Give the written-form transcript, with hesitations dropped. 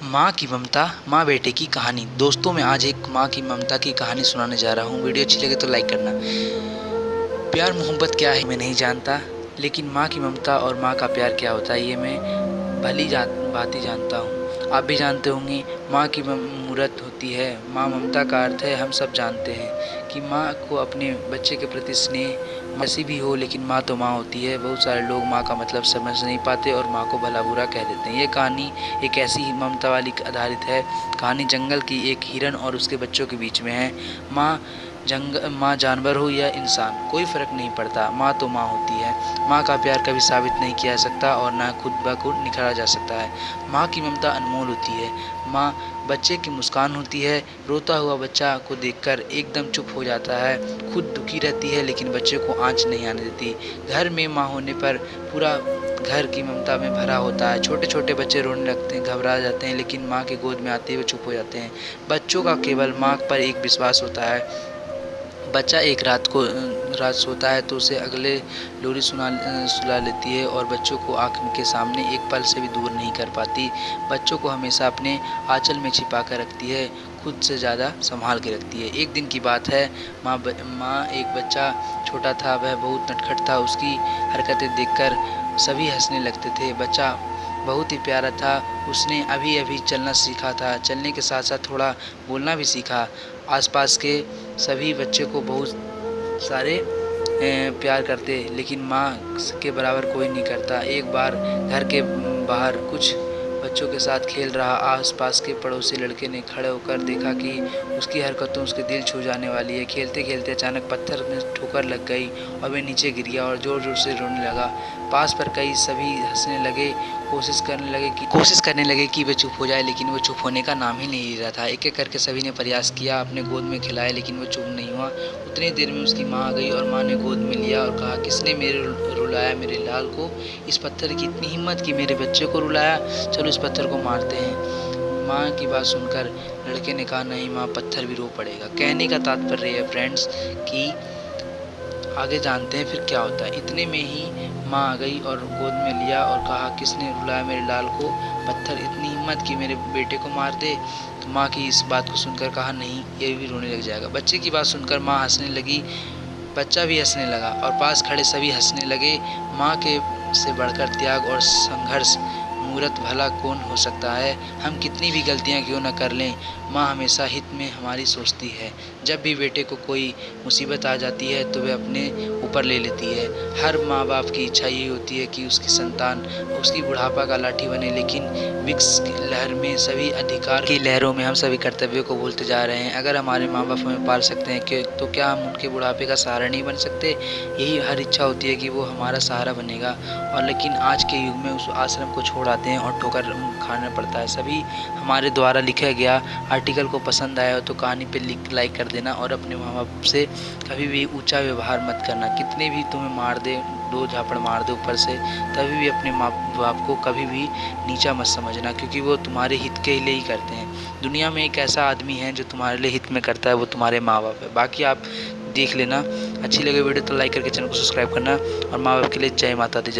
माँ की ममता, माँ बेटे की कहानी। दोस्तों, मैं आज एक माँ की ममता की कहानी सुनाने जा रहा हूँ। वीडियो अच्छी लगे तो लाइक करना। प्यार मोहब्बत क्या है मैं नहीं जानता, लेकिन माँ की ममता और माँ का प्यार क्या होता है ये मैं बात ही जानता हूँ। आप भी जानते होंगे। माँ की मूरत होती है। माँ ममता का अर्थ है, हम सब जानते हैं कि माँ को अपने बच्चे के प्रति स्नेह मसी भी हो, लेकिन माँ तो माँ होती है। बहुत सारे लोग माँ का मतलब समझ नहीं पाते और माँ को भला बुरा कह देते हैं। ये कहानी एक ऐसी ही ममता वाली आधारित है। कहानी जंगल की एक हिरन और उसके बच्चों के बीच में है। माँ जानवर हो या इंसान, कोई फ़र्क नहीं पड़ता, माँ तो माँ होती है। माँ का प्यार कभी साबित नहीं किया जा सकता और ना खुद ब खुद निखारा जा सकता है। माँ की ममता अनमोल होती है। माँ बच्चे की मुस्कान होती है। रोता हुआ बच्चा को देखकर एकदम चुप हो जाता है। खुद दुखी रहती है लेकिन बच्चे को आँच नहीं आने देती। घर में माँ होने पर पूरा घर की ममता में भरा होता है। छोटे छोटे बच्चे रोने लगते हैं, घबरा जाते हैं, लेकिन माँ की गोद में आते हुए चुप हो जाते हैं। बच्चों का केवल माँ पर एक विश्वास होता है। बच्चा एक रात सोता है तो उसे अगले लोरी सुला लेती है और बच्चों को आँख के सामने एक पल से भी दूर नहीं कर पाती। बच्चों को हमेशा अपने आंचल में छिपा कर रखती है, खुद से ज़्यादा संभाल के रखती है। एक दिन की बात है। एक बच्चा छोटा था, वह बहुत नटखट था। उसकी हरकतें देखकर सभी हंसने लगते थे। बच्चा बहुत ही प्यारा था। उसने अभी अभी चलना सीखा था। चलने के साथ साथ थोड़ा बोलना भी सीखा। आसपास के सभी बच्चे को बहुत सारे प्यार करते, लेकिन माँ के बराबर कोई नहीं करता। एक बार घर के बाहर कुछ बच्चों के साथ खेल रहा आसपास के पड़ोसी लड़के ने खड़े होकर देखा कि उसकी हरकतों उसके दिल छू जाने वाली है। खेलते खेलते अचानक पत्थर में ठोकर लग गई और वह नीचे गिर गया और ज़ोर ज़ोर से रोने लगा। पास पर कई सभी हंसने लगे, कोशिश करने लगे कि वह चुप हो जाए, लेकिन वो चुप होने का नाम ही नहीं ले रहा था। एक एक करके सभी ने प्रयास किया, अपने गोद में खिलाया, लेकिन वो चुप नहीं हुआ। उतनी देर में उसकी माँ आ गई और माँ ने गोद में लिया और कहा, किसने रुलाया मेरे लाल को? इस पत्थर की इतनी हिम्मत कि मेरे बच्चे को रुलाया? चलो इस पत्थर को मारते हैं। माँ की बात सुनकर लड़के ने कहा, नहीं माँ, पत्थर भी रो पड़ेगा। कहने का तात्पर्य है फ्रेंड्स कि आगे जानते हैं फिर क्या होता है। इतने में ही माँ आ गई और गोद में लिया और कहा, किसने रुलाया मेरे लाल को? पत्थर इतनी हिम्मत कि मेरे बेटे को मार दे? तो माँ की इस बात को सुनकर कहा, नहीं, ये भी रोने लग जाएगा। बच्चे की बात सुनकर माँ हंसने लगी, बच्चा भी हंसने लगा और पास खड़े सभी हंसने लगे। माँ के से बढ़कर त्याग और संघर्ष मूर्त भला कौन हो सकता है? हम कितनी भी गलतियाँ क्यों न कर लें, माँ हमेशा हित में हमारी सोचती है। जब भी बेटे को कोई मुसीबत आ जाती है तो वह अपने ऊपर ले लेती है। हर माँ बाप की इच्छा यही होती है कि उसकी संतान उसकी बुढ़ापा का लाठी बने, लेकिन विक्स की लहर में सभी अधिकार की लहरों में हम सभी कर्तव्यों को भूलते जा रहे हैं। अगर हमारे माँ बाप हमें पाल सकते हैं तो क्या हम उनके बुढ़ापे का सहारा नहीं बन सकते? यही हर इच्छा होती है कि वो हमारा सहारा बनेगा। और लेकिन आज के युग में उस आश्रम को छोड़ आते हैं और ठोकर खाना पड़ता है। सभी हमारे द्वारा लिखा गया आर्टिकल को पसंद आया हो तो कहानी पे लाइक कर देना और अपने माँ बाप से कभी भी ऊंचा व्यवहार मत करना। कितने भी तुम्हें मार दे, दो झापड़ मार दे ऊपर से, तभी भी अपने माँ बाप को कभी भी नीचा मत समझना, क्योंकि वो तुम्हारे हित के लिए ही करते हैं। दुनिया में एक ऐसा आदमी है जो तुम्हारे लिए हित में करता है, वो तुम्हारे माँ बाप है। बाकी आप देख लेना। अच्छी लगे वीडियो तो लाइक करके चैनल को सब्सक्राइब करना और माँ बाप के लिए जय माता दी।